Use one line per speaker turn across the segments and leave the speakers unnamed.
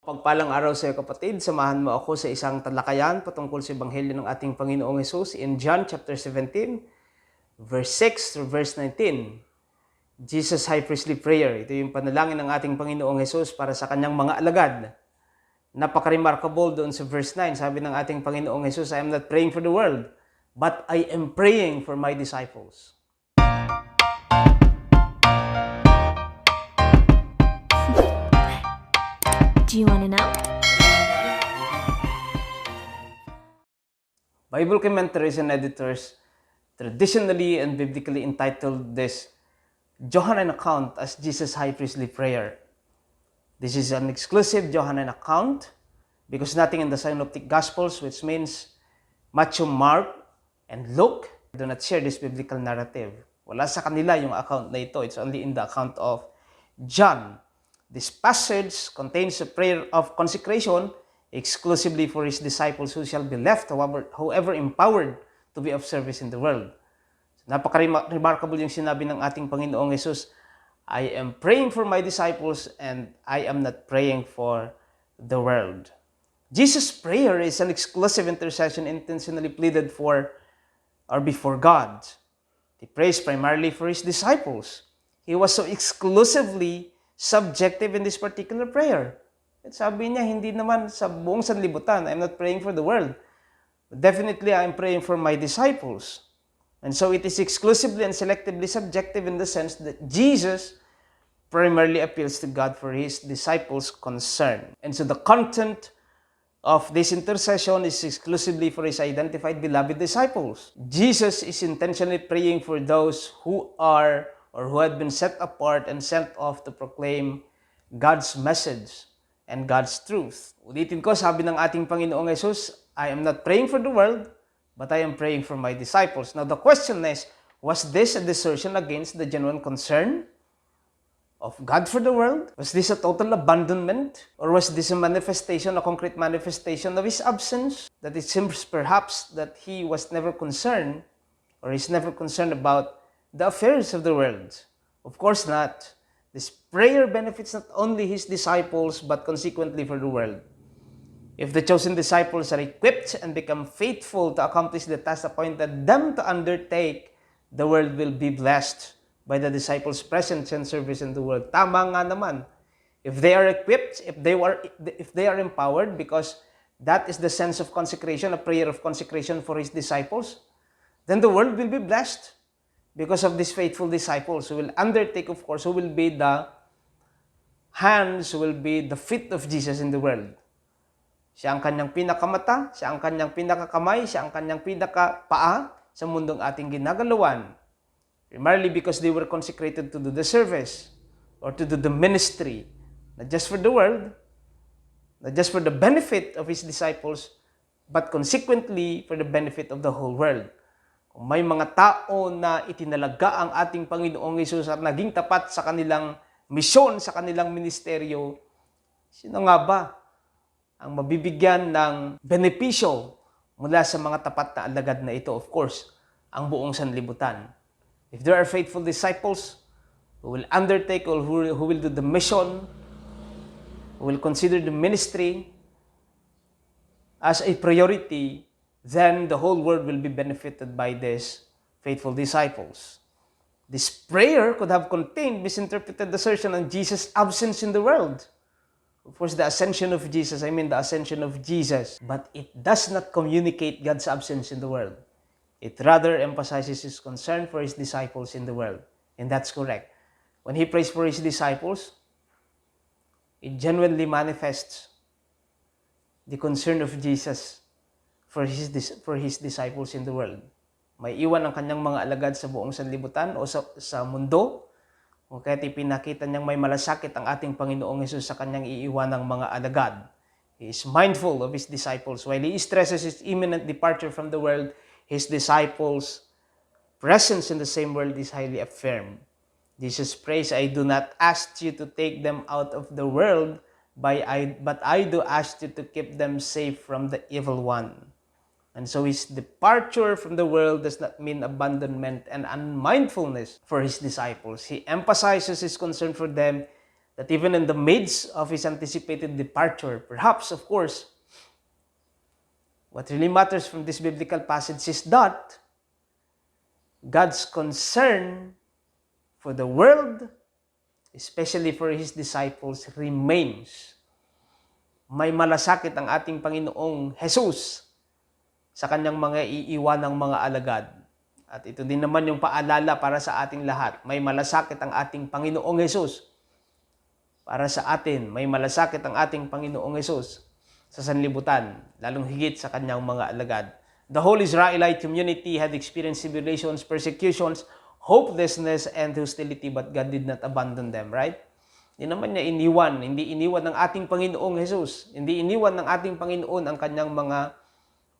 Pagpalang araw sa iyo kapatid, samahan mo ako sa isang talakayan patungkol sa Ebanghelyo ng ating Panginoong Hesus in John chapter 17, verse 6 through verse 19. Jesus High Priestly Prayer. Ito yung panalangin ng ating Panginoong Hesus para sa kanyang mga alagad. Napaka-remarkable doon sa verse 9. Sabi ng ating Panginoong Hesus, I am not praying for the world, but I am praying for my disciples.
Do you want to know?
Bible commentaries and editors traditionally and biblically entitled this Johannine account as Jesus' High Priestly Prayer. This is an exclusive Johannine account because nothing in the Synoptic Gospels, which means Matthew, Mark, and Luke, do not share this biblical narrative. Wala sa kanila yung account na ito. It's only in the account of John. This passage contains a prayer of consecration exclusively for his disciples who shall be left, however empowered to be of service in the world. Napaka-remarkable yung sinabi ng ating Panginoong Hesus, I am praying for my disciples and I am not praying for the world. Jesus' prayer is an exclusive intercession intentionally pleaded for or before God. He prays primarily for his disciples. He was so exclusively subjective in this particular prayer. At sabi niya, hindi naman sa buong sanlibutan, I'm not praying for the world. But definitely, I'm praying for my disciples. And so it is exclusively and selectively subjective in the sense that Jesus primarily appeals to God for his disciples' concern. And so the content of this intercession is exclusively for his identified beloved disciples. Jesus is intentionally praying for those who are or who had been set apart and sent off to proclaim God's message and God's truth. Ulitin ko, sabi ng ating Panginoong Hesus, I am not praying for the world, but I am praying for my disciples. Now the question is, was this a desertion against the genuine concern of God for the world? Was this a total abandonment? Or was this a manifestation, a concrete manifestation of his absence? That it seems perhaps that he was never concerned, or is never concerned about the affairs of the world. Of course not. This prayer benefits not only his disciples, but consequently for the world. If the chosen disciples are equipped and become faithful to accomplish the task appointed them to undertake, the world will be blessed by the disciples' presence and service in the world. Tama nga naman. If they are equipped, if they are empowered, because that is the sense of consecration, a prayer of consecration for his disciples, then the world will be blessed because of these faithful disciples who will undertake, of course, who will be the hands, who will be the feet of Jesus in the world. Siya ang kanyang pinakamata, siya ang kanyang pinakakamay, siya ang kanyang pinakapaa sa mundong ating ginagalawan. Primarily because they were consecrated to do the service or to do the ministry, not just for the world, not just for the benefit of his disciples, but consequently for the benefit of the whole world. Kung may mga tao na itinalaga ang ating Panginoong Hesus at naging tapat sa kanilang misyon, sa kanilang ministeryo, sino nga ba ang mabibigyan ng benepisyo mula sa mga tapat na alagad na ito? Of course, ang buong sanlibutan. If there are faithful disciples who will undertake or who will do the mission, who will consider the ministry as a priority, then the whole world will be benefited by these faithful disciples. This prayer could have contained misinterpreted assertion on Jesus' absence in the world. Of course, the ascension of Jesus, the ascension of Jesus. But it does not communicate God's absence in the world. It rather emphasizes his concern for his disciples in the world. And that's correct. When he prays for his disciples, it genuinely manifests the concern of Jesus for his disciples in the world. May iwan ang kanyang mga alagad sa buong sanlibutan o sa mundo, o kaya't ipinakita niyang may malasakit ang ating Panginoong Hesus sa kanyang iiwanang mga alagad. He is mindful of his disciples. While he stresses his imminent departure from the world, his disciples' presence in the same world is highly affirmed. Jesus prays, I do not ask you to take them out of the world, but I do ask you to keep them safe from the evil one. And so his departure from the world does not mean abandonment and unmindfulness for his disciples. He emphasizes his concern for them that even in the midst of his anticipated departure, perhaps, of course, what really matters from this biblical passage is that God's concern for the world, especially for His disciples, remains. May malasakit ang ating Panginoong Jesus sa kanyang mga iiwanang mga alagad. At ito din naman yung paalala para sa ating lahat. May malasakit ang ating Panginoong Jesus para sa atin. May malasakit ang ating Panginoong Jesus sa sanlibutan, lalong higit sa kanyang mga alagad. The whole Israelite community had experienced tribulations, persecutions, hopelessness, and hostility, but God did not abandon them, right? Hindi naman niya iniwan. Hindi iniwan ng ating Panginoong Jesus. Hindi iniwan ng ating Panginoon ang kanyang mga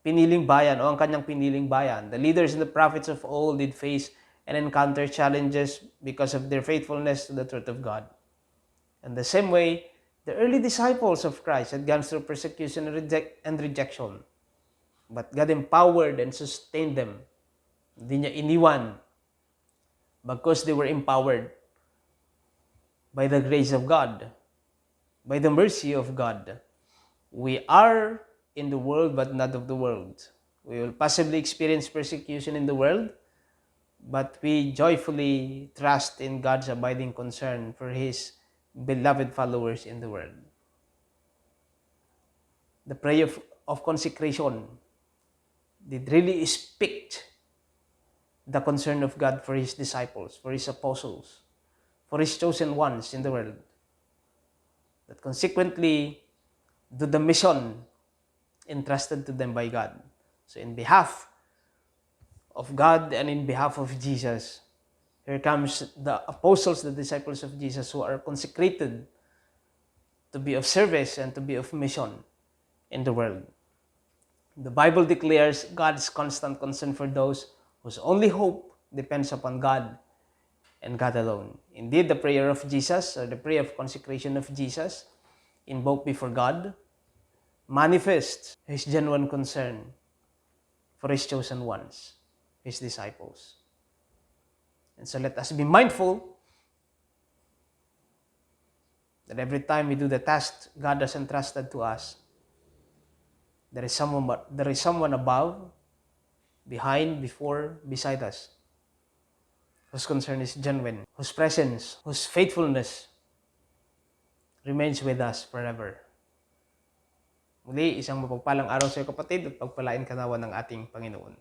piniling bayan o ang kanyang piniling bayan. The leaders and the prophets of old did face and encounter challenges because of their faithfulness to the truth of God. In the same way, the early disciples of Christ had gone through persecution and rejection. But God empowered and sustained them. Hindi niya iniwan because they were empowered by the grace of God, by the mercy of God. We are in the world but not of the world. We will possibly experience persecution in the world, but we joyfully trust in God's abiding concern for His beloved followers in the world. The prayer of consecration did really speak the concern of God for His disciples, for His apostles, for His chosen ones in the world, that consequently do the mission entrusted to them by God. So in behalf of God and in behalf of Jesus, here comes the apostles, the disciples of Jesus, who are consecrated to be of service and to be of mission in the world. The Bible declares God's constant concern for those whose only hope depends upon God and God alone. Indeed, the prayer of Jesus, or the prayer of consecration of Jesus, invoked before God, manifests His genuine concern for His chosen ones, His disciples. And so let us be mindful that every time we do the task God has entrusted to us, there is someone above, behind, before, beside us, whose concern is genuine, whose presence, whose faithfulness remains with us forever. Muli, isang mapagpalang araw sa iyo, kapatid, at pagpalain ka nawa ng ating Panginoon.